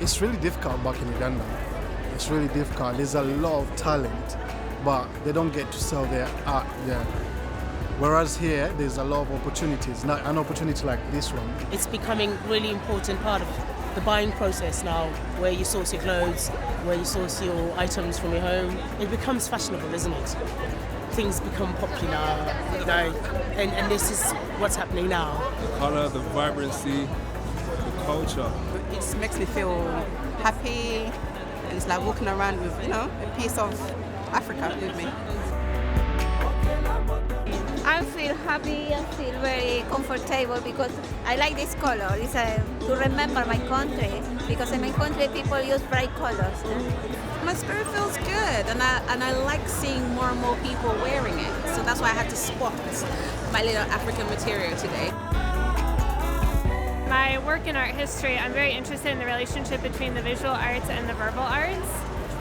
It's really difficult back in Uganda. It's really difficult. There's a lot of talent, but they don't get to sell their art there. Whereas here, there's a lot of opportunities. Not an opportunity like this one. It's becoming really important part of the buying process now, where you source your clothes, where you source your items from your home. It becomes fashionable, isn't it? Things become popular, you know, and this is what's happening now. The colour, the vibrancy, the culture. It makes me feel happy, and it's like walking around with, you know, a piece of Africa with me. I feel happy, I feel very comfortable because I like this color. It's to remember my country, because in my country people use bright colors. My spirit feels good, and I like seeing more and more people wearing it. So that's why I had to spot my little African material today. My work in art history, I'm very interested in the relationship between the visual arts and the verbal arts.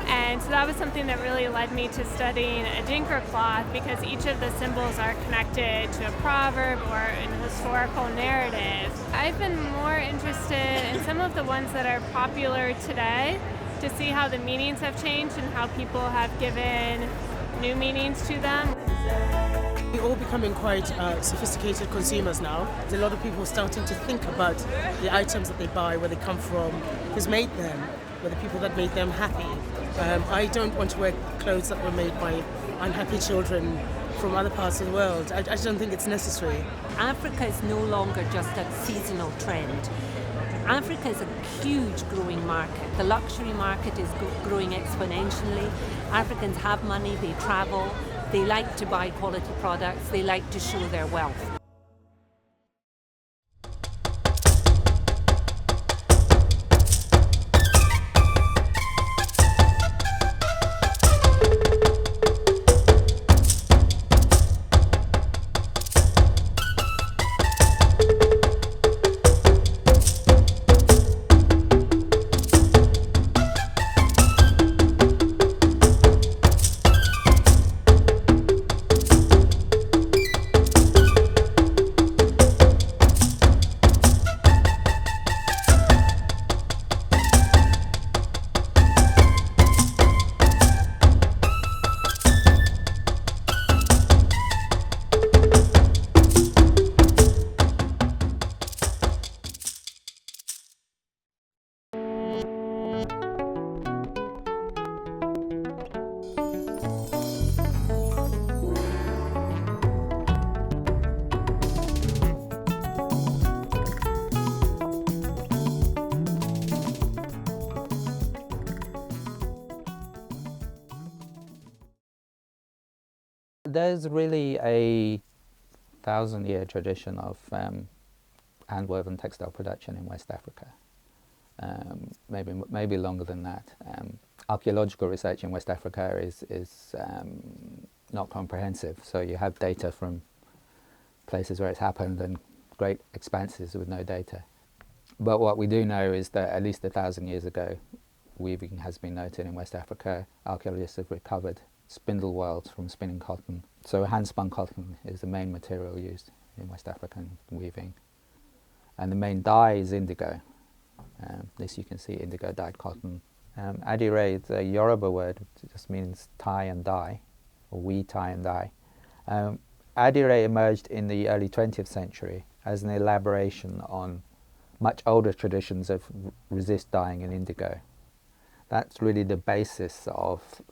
And so that was something that really led me to studying Adinkra cloth, because each of the symbols are connected to a proverb or an historical narrative. I've been more interested in some of the ones that are popular today to see how the meanings have changed and how people have given new meanings to them. We're all becoming quite sophisticated consumers now. There's a lot of people starting to think about the items that they buy, where they come from, who's made them, were the people that made them happy. I don't want to wear clothes that were made by unhappy children from other parts of the world. I just don't think it's necessary. Africa is no longer just a seasonal trend. Africa is a huge growing market. The luxury market is growing exponentially. Africans have money, they travel, they like to buy quality products, they like to show their wealth. There's really a 1,000-year tradition of hand-woven textile production in West Africa, maybe longer than that. Archaeological research in West Africa is not comprehensive, so you have data from places where it's happened and great expanses with no data. But what we do know is that at least 1,000 years ago, weaving has been noted in West Africa. Archaeologists have recovered spindle whorls from spinning cotton. So hand-spun cotton is the main material used in West African weaving. And the main dye is indigo. This you can see, indigo dyed cotton. Adire is a Yoruba word, it just means tie and dye, or we tie and dye. Adire emerged in the early 20th century as an elaboration on much older traditions of resist dyeing in indigo. That's really the basis of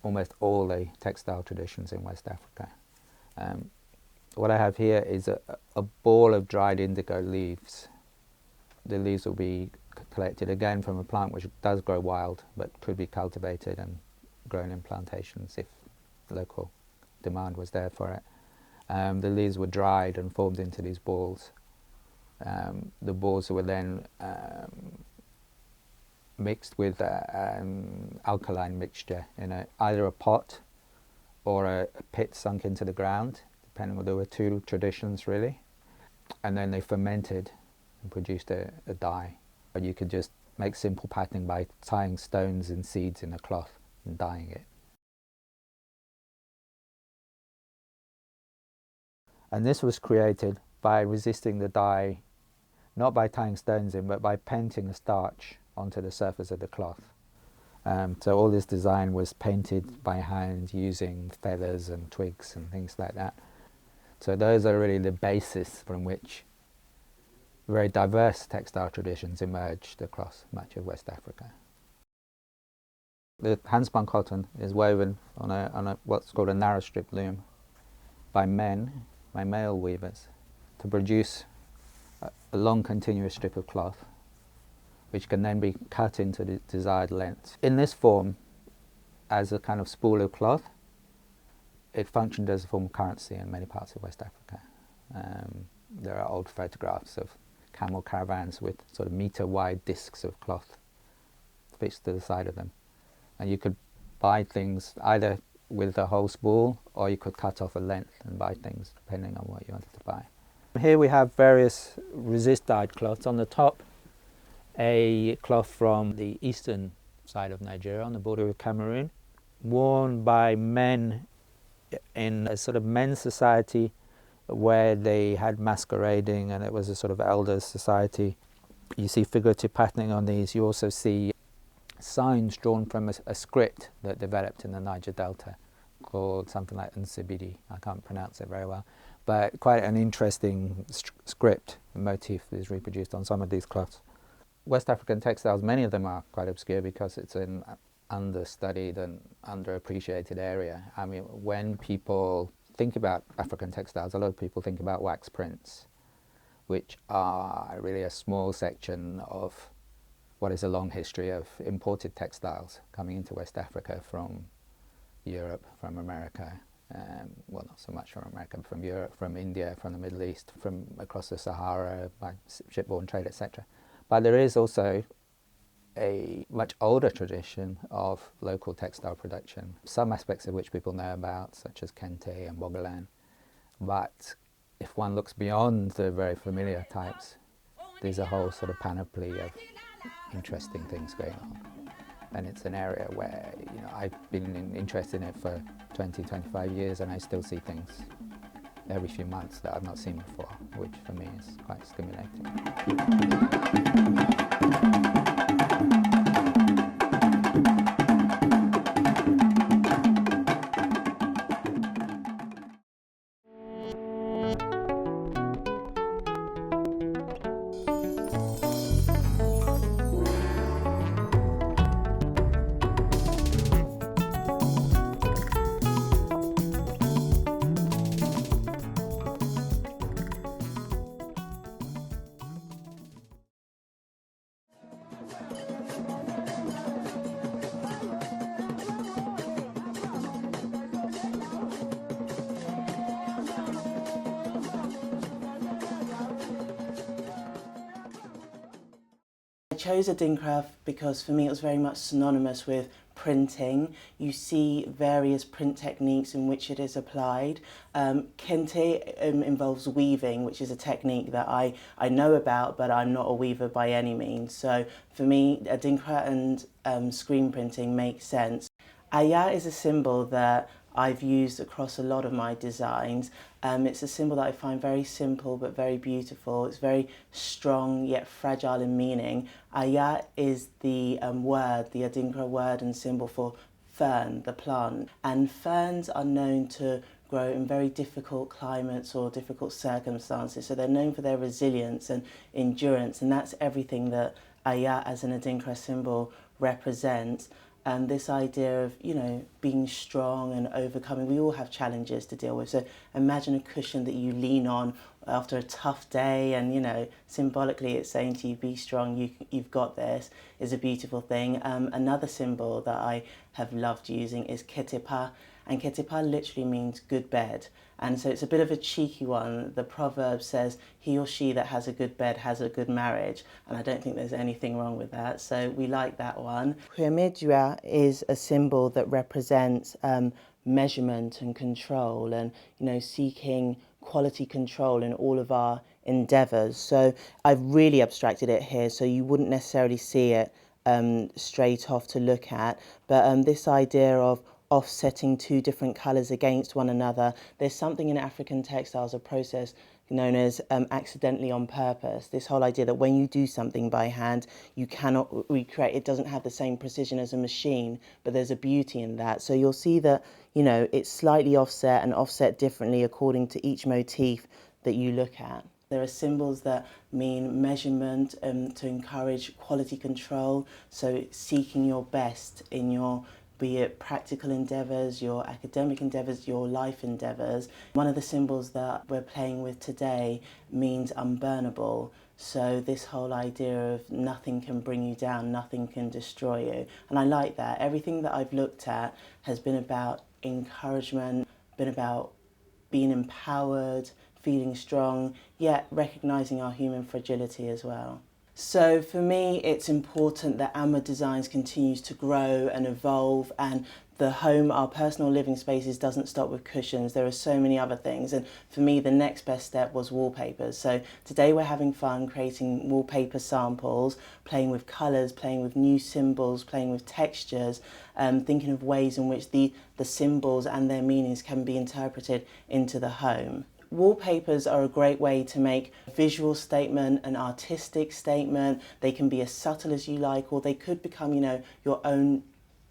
almost all the textile traditions in West Africa. What I have here is a ball of dried indigo leaves. The leaves will be collected again from a plant which does grow wild but could be cultivated and grown in plantations if local demand was there for it. The leaves were dried and formed into these balls. The balls were then mixed with alkaline mixture in either a pot or a pit sunk into the ground, depending on, there were two traditions really. And then they fermented and produced a dye. Or you could just make simple patterning by tying stones and seeds in a cloth and dyeing it. And this was created by resisting the dye, not by tying stones in, but by painting a starch onto the surface of the cloth. So all this design was painted by hand using feathers and twigs and things like that. So those are really the basis from which very diverse textile traditions emerged across much of West Africa. The Huntsman cotton is woven on a what's called a narrow strip loom by men, by male weavers, to produce a long continuous strip of cloth, which can then be cut into the desired length. In this form, as a kind of spool of cloth, it functioned as a form of currency in many parts of West Africa. There are old photographs of camel caravans with sort of metre-wide discs of cloth fixed to the side of them. And you could buy things either with the whole spool, or you could cut off a length and buy things depending on what you wanted to buy. Here we have various resist-dyed cloths. On the top, a cloth from the eastern side of Nigeria, on the border with Cameroon, worn by men in a sort of men's society where they had masquerading, and it was a sort of elders society. You see figurative patterning on these. You also see signs drawn from a script that developed in the Niger Delta called something like Nsibidi. I can't pronounce it very well, but quite an interesting script motif is reproduced on some of these cloths. West African textiles, many of them are quite obscure because it's an understudied and underappreciated area. I mean, when people think about African textiles, a lot of people think about wax prints, which are really a small section of what is a long history of imported textiles coming into West Africa from Europe, from America, well, not so much from America, but from Europe, from India, from the Middle East, from across the Sahara by shipborne trade, etc. But there is also a much older tradition of local textile production, some aspects of which people know about, such as Kente and Bogolan. But if one looks beyond the very familiar types, there's a whole sort of panoply of interesting things going on. And it's an area where, you know, I've been interested in it for 20, 25 years, and I still see things every few months that I've not seen before, which for me is quite stimulating. I chose Adinkra because for me it was very much synonymous with printing. You see various print techniques in which it is applied. Kente involves weaving, which is a technique that I know about, but I'm not a weaver by any means. So for me, Adinkra and screen printing makes sense. Aya is a symbol that I've used across a lot of my designs. It's a symbol that I find very simple but very beautiful. It's very strong yet fragile in meaning. Aya is the word, the Adinkra word and symbol for fern, the plant. And ferns are known to grow in very difficult climates or difficult circumstances. So they're known for their resilience and endurance, and that's everything that Aya as an Adinkra symbol represents. And this idea of, you know, being strong and overcoming. We all have challenges to deal with. So imagine a cushion that you lean on after a tough day, and, you know, symbolically it's saying to you, be strong, you've got this, is a beautiful thing. Another symbol that I have loved using is Ketipa. And Ketipa literally means good bed. And so it's a bit of a cheeky one. The proverb says, he or she that has a good bed has a good marriage. And I don't think there's anything wrong with that. So we like that one. Huemedua is a symbol that represents measurement and control, and, you know, seeking quality control in all of our endeavours. So I've really abstracted it here, so you wouldn't necessarily see it straight off to look at. But this idea of offsetting two different colours against one another. There's something in African textiles, a process known as accidentally on purpose. This whole idea that when you do something by hand, you cannot recreate. It doesn't have the same precision as a machine, but there's a beauty in that. So you'll see that, you know, it's slightly offset and offset differently according to each motif that you look at. There are symbols that mean measurement to encourage quality control, so seeking your best in your, be it practical endeavours, your academic endeavours, your life endeavours. One of the symbols that we're playing with today means unburnable. So this whole idea of nothing can bring you down, nothing can destroy you. And I like that. Everything that I've looked at has been about encouragement, been about being empowered, feeling strong, yet recognising our human fragility as well. So for me, it's important that Amma Designs continues to grow and evolve, and the home, our personal living spaces, doesn't stop with cushions. There are so many other things, and for me the next best step was wallpapers. So today we're having fun creating wallpaper samples, playing with colours, playing with new symbols, playing with textures, thinking of ways in which the symbols and their meanings can be interpreted into the home. Wallpapers are a great way to make a visual statement, an artistic statement. They can be as subtle as you like, or they could become, you know, your own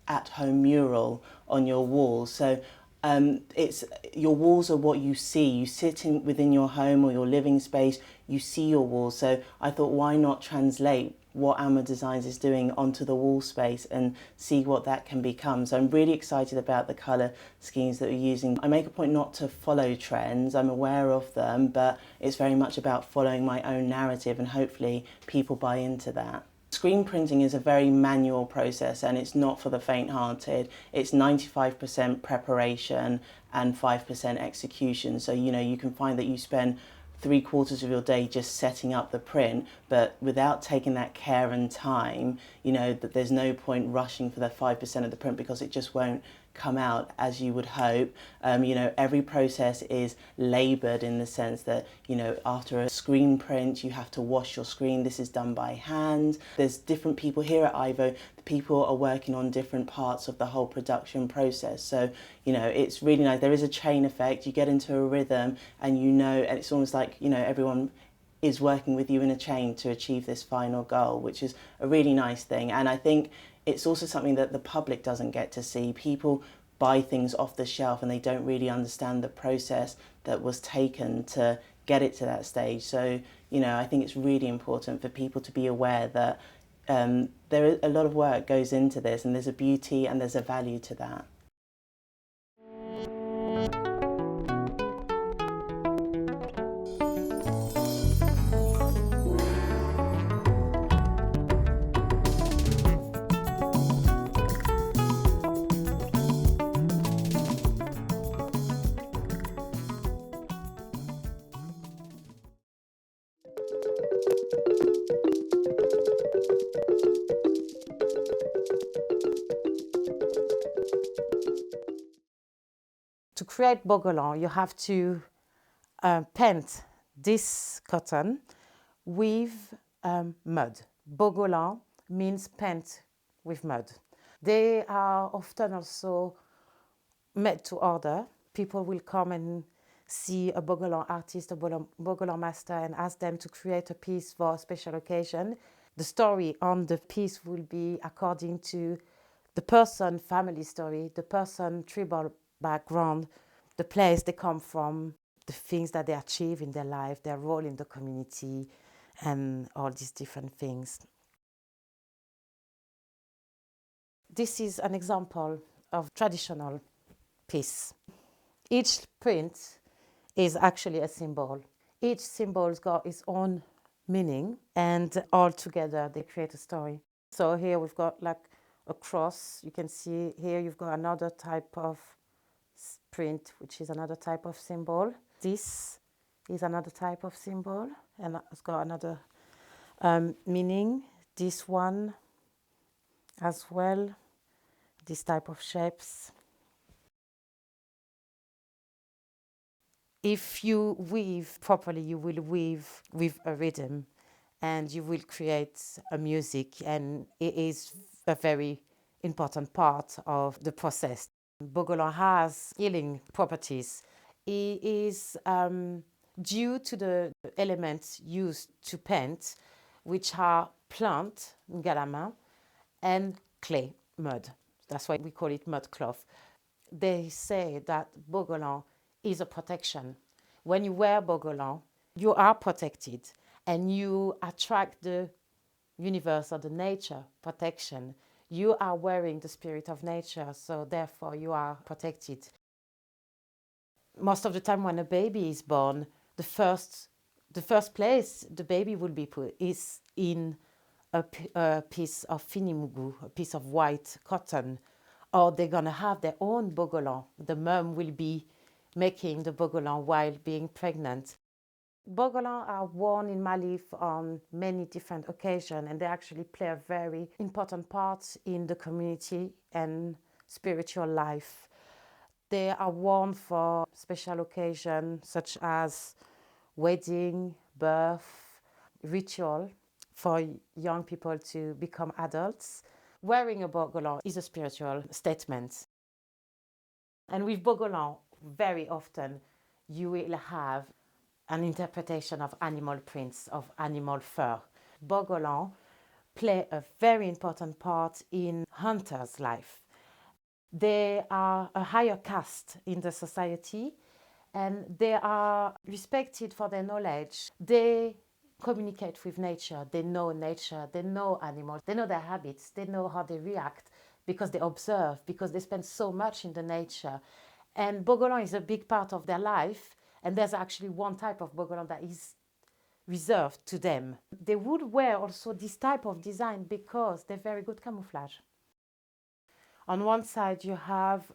at-home mural on your walls. So it's, your walls are what you see. You sit within your home or your living space, you see your walls. So I thought, why not translate what Amma Designs is doing onto the wall space and see what that can become. So I'm really excited about the colour schemes that we're using. I make a point not to follow trends, I'm aware of them, but it's very much about following my own narrative, and hopefully people buy into that. Screen printing is a very manual process, and it's not for the faint-hearted. It's 95% preparation and 5% execution. So, you know, you can find that you spend 3/4 of your day just setting up the print, but without taking that care and time, you know, that there's no point rushing for the 5% of the print, because it just won't come out as you would hope. You know, every process is laboured in the sense that, you know, after a screen print, you have to wash your screen. This is done by hand. There's different people here at IVO. The people are working on different parts of the whole production process. So, you know, it's really nice. There is a chain effect. You get into a rhythm, and you know, and it's almost like, you know, everyone is working with you in a chain to achieve this final goal, which is a really nice thing. And I think it's also something that the public doesn't get to see. People buy things off the shelf and they don't really understand the process that was taken to get it to that stage. So, you know, I think it's really important for people to be aware that there is a lot of work goes into this, and there's a beauty and there's a value to that. To create Bogolan, you have to paint this cotton with mud. Bogolan means paint with mud. They are often also made to order. People will come and see a Bogolan artist, a Bogolan master, and ask them to create a piece for a special occasion. The story on the piece will be according to the person family story, the person tribal background, the place they come from, the things that they achieve in their life, their role in the community, and all these different things. This is an example of traditional piece. Each print is actually a symbol. Each symbol's got its own meaning, and all together they create a story. So here we've got like a cross. You can see here you've got another type of print, which is another type of symbol. This is another type of symbol, and it's got another meaning. This one as well, this type of shapes. If you weave properly, you will weave with a rhythm, and you will create a music, and it is a very important part of the process. Bogolan has healing properties. It is due to the elements used to paint, which are plant, galama, and clay, mud. That's why we call it mud cloth. They say that Bogolan is a protection. When you wear Bogolan, you are protected and you attract the universe or the nature protection. You are wearing the spirit of nature, so therefore you are protected. Most of the time when a baby is born, the first place the baby will be put is in a piece of finimugu, a piece of white cotton, or they're going to have their own Bogolan. The mum will be making the Bogolan while being pregnant. Bogolan are worn in Mali on many different occasions, and they actually play a very important part in the community and spiritual life. They are worn for special occasions such as wedding, birth, ritual for young people to become adults. Wearing a Bogolan is a spiritual statement. And with Bogolan, very often you will have an interpretation of animal prints, of animal fur. Bogolan play a very important part in hunters' life. They are a higher caste in the society and they are respected for their knowledge. They communicate with nature, they know animals, they know their habits, they know how they react because they observe, because they spend so much in the nature. And Bogolan is a big part of their life, and there's actually one type of Bogolan that is reserved to them. They would wear also this type of design because they're very good camouflage. On one side you have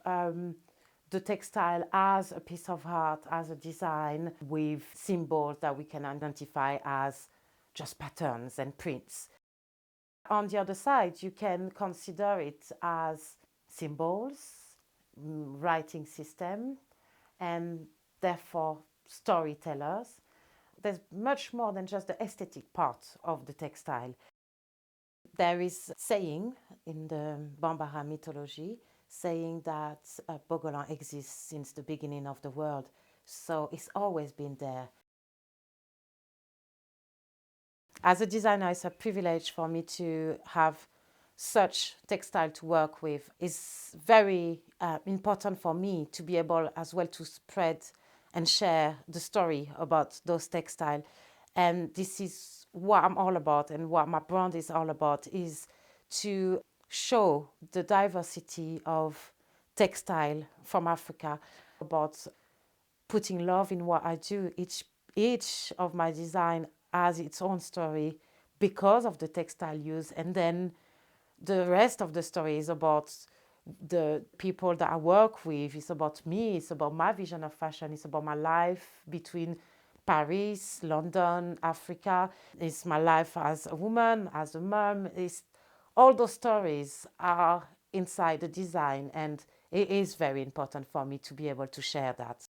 the textile as a piece of art, as a design with symbols that we can identify as just patterns and prints. On the other side, you can consider it as symbols, writing system, and therefore storytellers. There's much more than just the aesthetic part of the textile. There is saying in the Bambara mythology saying that Bogolan exists since the beginning of the world, so it's always been there. As a designer, it's a privilege for me to have such textile to work with. It's very important for me to be able as well to spread and share the story about those textiles. And this is what I'm all about, and what my brand is all about, is to show the diversity of textile from Africa, about putting love in what I do. Each of my design has its own story because of the textile used, and then the rest of the story is about the people that I work with. It's about me, it's about my vision of fashion, it's about my life between Paris, London, Africa. It's my life as a woman, as a mom. All those stories are inside the design, and it is very important for me to be able to share that.